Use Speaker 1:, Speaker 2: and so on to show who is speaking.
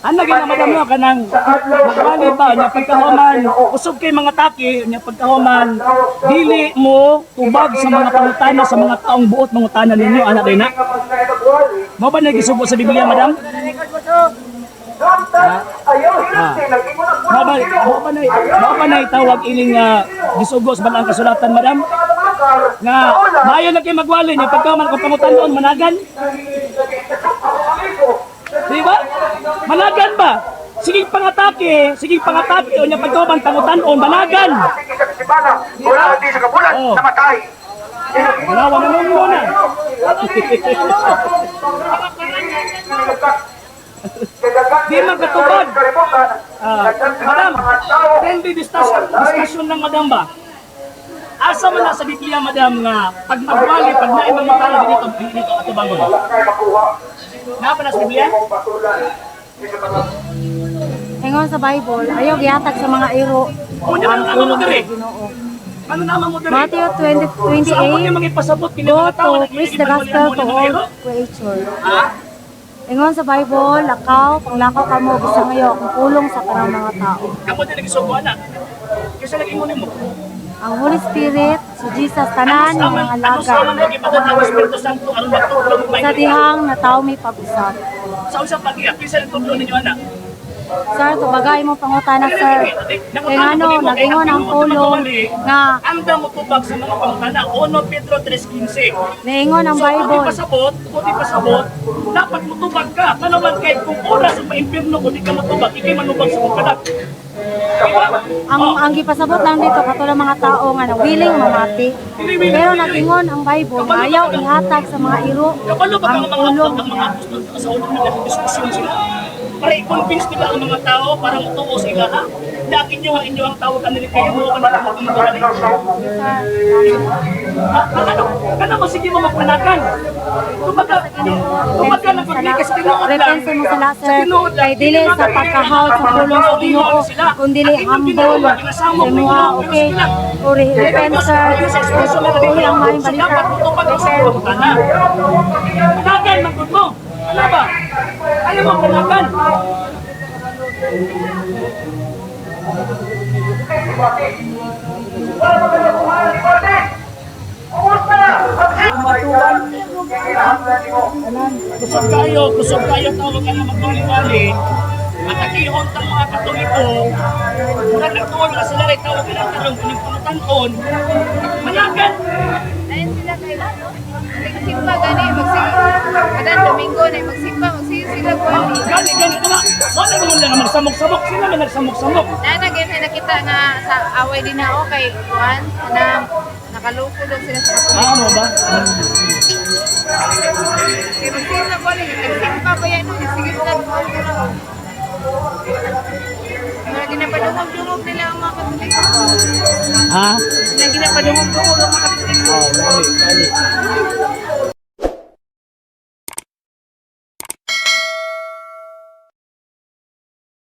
Speaker 1: Ano ginamada mo ka nang magwali ba niya pagkahuman, usog kay mga taki niya pagkahuman, dili mo tubag sa mga pangutana sa mga taong buot mangutana ninyo ana din na. Mo ba nagisugo sa Biblia, madam? Mo ba na itawag ining gisugo sa banang kasulatan, madam? Nga mayo na kay magwali niya pagkahuman kung pangutanon managan. Di ba? Managan ba? Sige pangatake o niya pagkahuman pangutanon managan.
Speaker 2: Wala hindi sa kabulan, namatay.
Speaker 1: Malawa na nung muna. Di man katubad. Madam, friendly discussion lang, madam ba? Asa man na sa Biblia, madam, nga pag magwali, pag naibang matalo dito atubangon. Nga pa na sa Biblia?
Speaker 3: Ingon sa Bible, ayaw gihatag sa mga iro.
Speaker 1: Kunya
Speaker 3: Ang
Speaker 1: naman
Speaker 3: pulong
Speaker 1: mo diri.
Speaker 3: sa Ginoo.
Speaker 1: Ano naman mo diri?
Speaker 3: Matthew 20:28.
Speaker 1: Saan mo niya magipasabot kini
Speaker 3: Go
Speaker 1: mga tao
Speaker 3: to
Speaker 1: na
Speaker 3: preach the gospel to all creature.
Speaker 1: Ha?
Speaker 3: Ingon sa Bible, lakaw, panglakaw kamo bisang ngayo kung pulong sa kanang mga tao.
Speaker 1: Kamo din nagisugo ana. Kasi lagi mo nimo.
Speaker 3: Ang Holy Spirit, si Jesus tanan ng mga
Speaker 1: Ano sa man
Speaker 3: alaga.
Speaker 1: lagi padala ang Espiritu Santo aron matulong
Speaker 3: Sa dihang na tao may pag-usap.
Speaker 1: sa usang pag-iyak kisa ang tulong ninyo ana.
Speaker 3: Sir, tubagay mo pangutana, sir. Kaya ano, nag-ingon ang pulong nga
Speaker 1: Anda mo tubag sa mga pangutana 1 Pedro 3:15.
Speaker 3: naingon ang
Speaker 1: So, kung
Speaker 3: Bible.
Speaker 1: di pasabot, dapat mutubag ka. Ano man kahit kung oras ang maimpirno kung di ka matubag, ikay manubag sa mga kanak. Diba?
Speaker 3: Ang gipasabot lang dito katulad mga tao nga na willing mamati. Pero nag-ingon ang Bible, nga ayaw ihatag sa mga iro
Speaker 1: Kapalo ba
Speaker 3: ang
Speaker 1: ang
Speaker 3: pulong.
Speaker 1: mga gusto sa ulo nila diskusyon sila? Para i-convince nila ang mga tao para matuo sila ha? Dakin nyo ang tawag kanila kayo mo kanila magkakaroon. Ano mo sige mo magpanagan? Kumbaga nagpagli kasi tinuod lang.
Speaker 3: Repense mo sila, sir, kay dili sa pagkahawd sa pulong sa Ginoo, kung dili humble sa mga okay, uri repent, sir, uri ang maayong balita.
Speaker 1: Dapat mutupag ang sa pangutana. Panagan, magod mo. Ano ba? Ayaw mo panagan. Kusog kayo tawag ka na magwali-wali. At nakihon tang mga Katoliko, mura nagtuwal ka sila rin tawag ka ng tarong kuning pangutanon. Managan!
Speaker 4: Ayun sila kay magsimba gani kada Domingo na magsimba sila kwali.
Speaker 1: Gani naman. Wala naman na magsamok-samok. Sila na nagsamok-samok.
Speaker 4: Nagay may nakita nga sa away din na okay kuan na nakaloko daw sila sa kapatid.
Speaker 1: Ano ba?
Speaker 4: Kaya magsimba kwali, nagsimba pa yan sige na kuan ko na. Mga ginapadungog-dungog nila ang mga Katoliko.
Speaker 1: Ha?
Speaker 4: Mga ginapadungog-dungog ang mga Katoliko.
Speaker 1: Oh, mali.